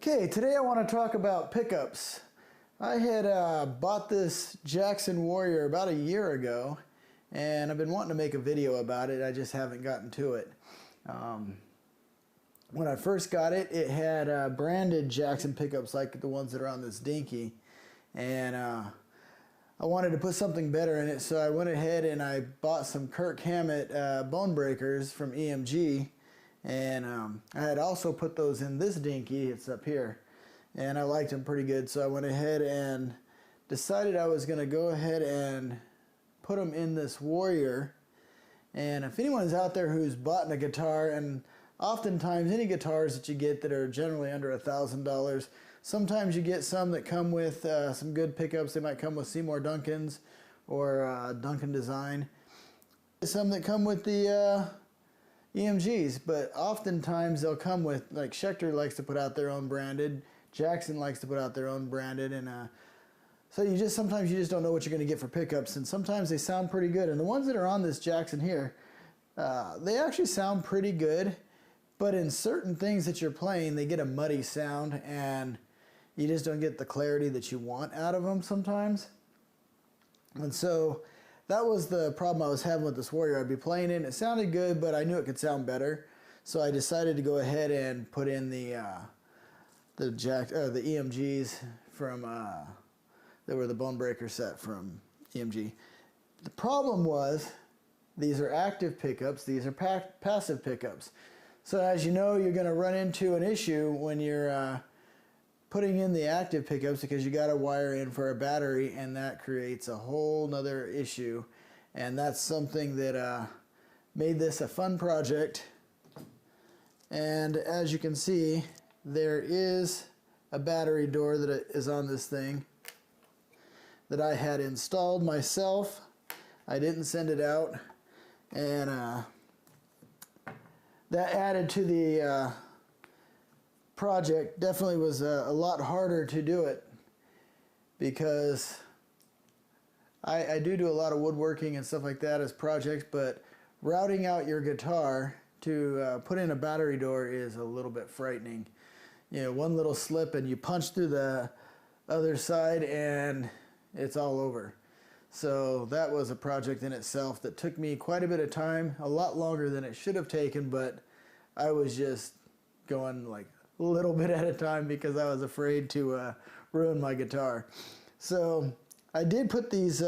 Okay, today I want to talk about pickups. I had bought this Jackson Warrior about a year ago, and I've been wanting to make a video about it. I just haven't gotten to it. When I first got it, it had branded Jackson pickups like the ones that are on this Dinky, and I wanted to put something better in it, so I went ahead and I bought some Kirk Hammett bone breakers from EMG. And I had also put those in this Dinky, it's up here, and I liked them pretty good, so I went ahead and decided I was going to go ahead and put them in this Warrior. And if anyone's out there who's bought a guitar, and oftentimes any guitars that you get that are generally under $1,000, sometimes you get some that come with some good pickups. They might come with Seymour Duncans or Duncan Design. Some that come with the EMGs, but oftentimes they'll come with, like, Schecter likes to put out their own branded, Jackson likes to put out their own branded, and so sometimes you just don't know what you're going to get for pickups, and sometimes they sound pretty good. And the ones that are on this Jackson here, they actually sound pretty good, but in certain things that you're playing, they get a muddy sound, and you just don't get the clarity that you want out of them sometimes. And so that was the problem I was having with this Warrior. I'd be playing it, and it sounded good, but I knew it could sound better. So I decided to go ahead and put in the EMGs from that were the bone breaker set from EMG. The problem was these are active pickups, these are passive pickups. So as you know, you're going to run into an issue when you're putting in the active pickups, because you got to wire in for a battery, and that creates a whole nother issue. And that's something that made this a fun project. And as you can see, there is a battery door that is on this thing that I had installed myself. I didn't send it out, and that added to the project. Definitely was a lot harder to do it, because I do a lot of woodworking and stuff like that as projects, but routing out your guitar to put in a battery door is a little bit frightening. You know, one little slip and you punch through the other side and it's all over. So that was a project in itself that took me quite a bit of time, a lot longer than it should have taken, but I was just going like a little bit at a time because I was afraid to ruin my guitar. So I did put these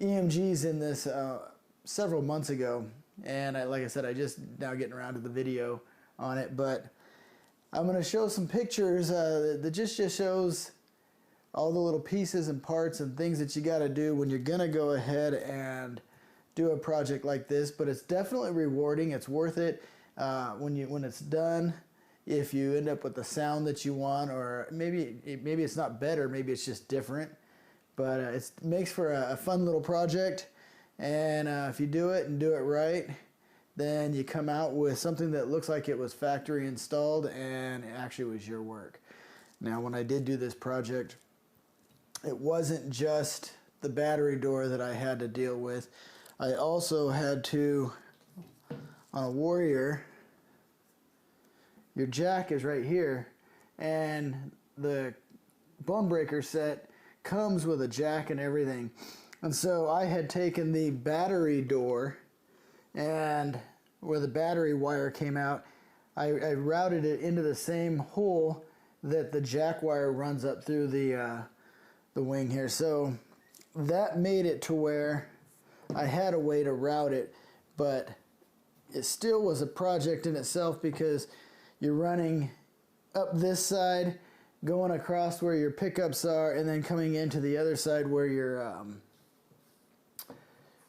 EMGs in this several months ago, and like I said, I just now getting around to the video on it, but I'm going to show some pictures that just shows all the little pieces and parts and things that you got to do when you're going to go ahead and do a project like this. But it's definitely rewarding. It's worth it when it's done. If you end up with the sound that you want, or maybe it's not better, maybe it's just different, but it makes for a fun little project. And if you do it and do it right, then you come out with something that looks like it was factory installed and it actually was your work. Now, when I did do this project, it wasn't just the battery door that I had to deal with. I also had to, on a Warrior, your jack is right here, and the bone breaker set comes with a jack and everything. And so I had taken the battery door, and where the battery wire came out, I routed it into the same hole that the jack wire runs up through the wing here. So that made it to where I had a way to route it, but it still was a project in itself, because you're running up this side, going across where your pickups are, and then coming into the other side where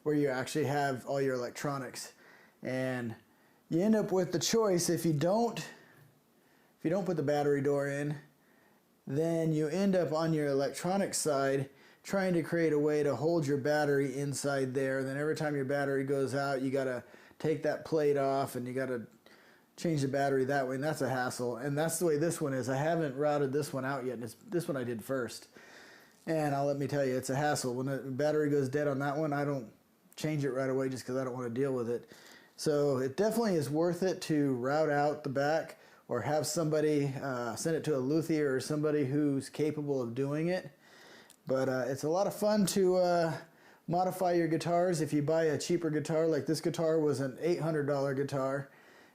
you actually have all your electronics. And you end up with the choice, if you don't put the battery door in, then you end up on your electronic side trying to create a way to hold your battery inside there. And then every time your battery goes out, you got to take that plate off, and you got to change the battery that way, and that's a hassle. And that's the way this one is. I haven't routed this one out yet, and this one I did first. And let me tell you, it's a hassle. When the battery goes dead on that one, I don't change it right away just because I don't want to deal with it. So it definitely is worth it to route out the back, or have somebody send it to a luthier or somebody who's capable of doing it. But it's a lot of fun to modify your guitars. If you buy a cheaper guitar, like this guitar was an $800 guitar,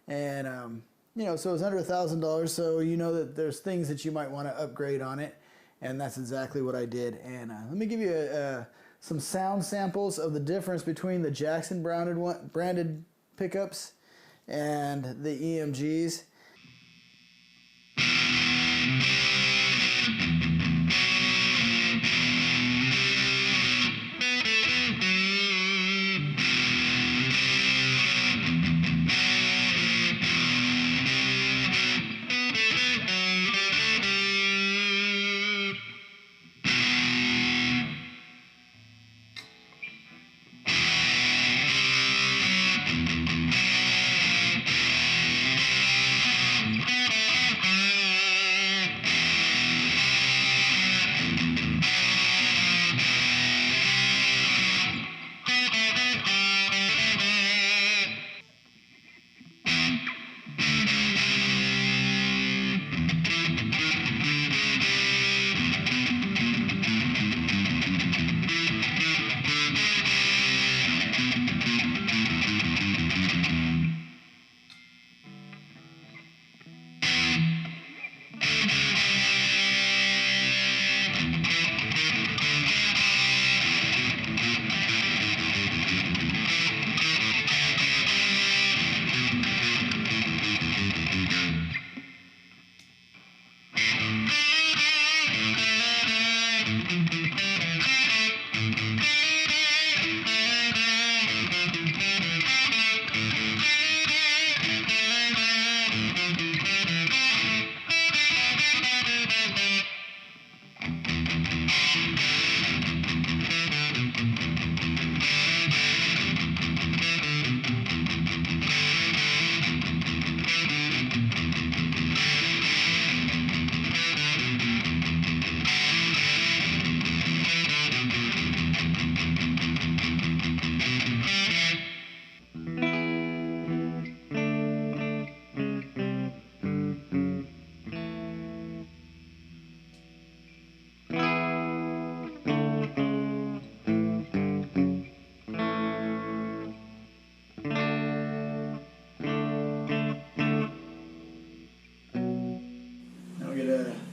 and you know, so it's under $1,000, so you know that there's things that you might want to upgrade on it, and that's exactly what I did. And let me give you some sound samples of the difference between the Jackson branded pickups and the EMGs.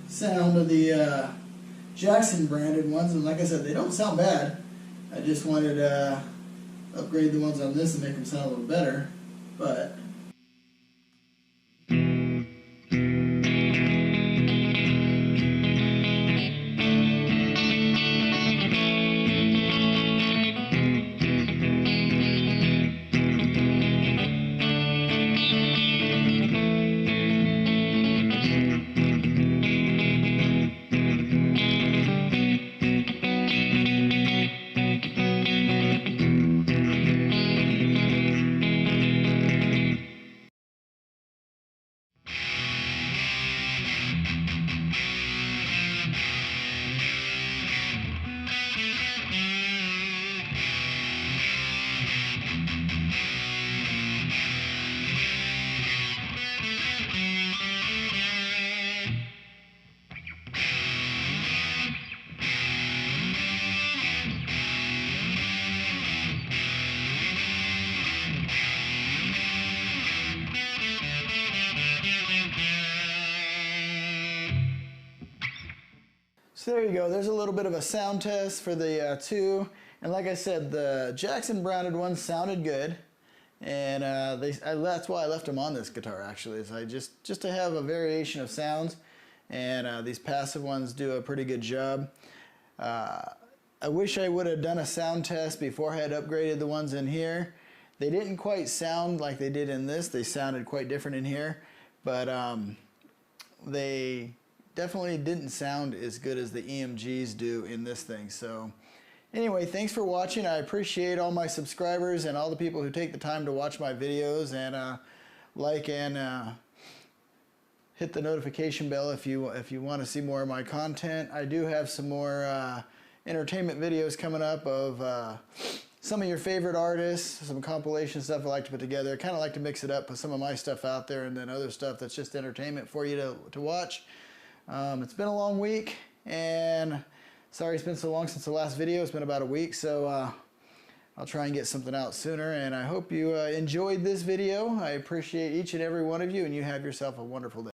Sound of the Jackson branded ones, and like I said, they don't sound bad. I just wanted to upgrade the ones on this and make them sound a little better, but so there you go. There's a little bit of a sound test for the two. And like I said, the Jackson branded ones sounded good. And that's why I left them on this guitar, actually. Is just to have a variation of sounds. And these passive ones do a pretty good job. I wish I would have done a sound test before I had upgraded the ones in here. They didn't quite sound like they did in this. They sounded quite different in here. But they definitely didn't sound as good as the EMGs do in this thing. So anyway, thanks for watching. I appreciate all my subscribers and all the people who take the time to watch my videos, and like and hit the notification bell if you want to see more of my content. I do have some more entertainment videos coming up of some of your favorite artists, some compilation stuff I like to put together. I kind of like to mix it up, put some of my stuff out there, and then other stuff that's just entertainment for you to watch. It's been a long week, and sorry it's been so long since the last video. It's been about a week, so I'll try and get something out sooner, and I hope you enjoyed this video. I appreciate each and every one of you, and you have yourself a wonderful day.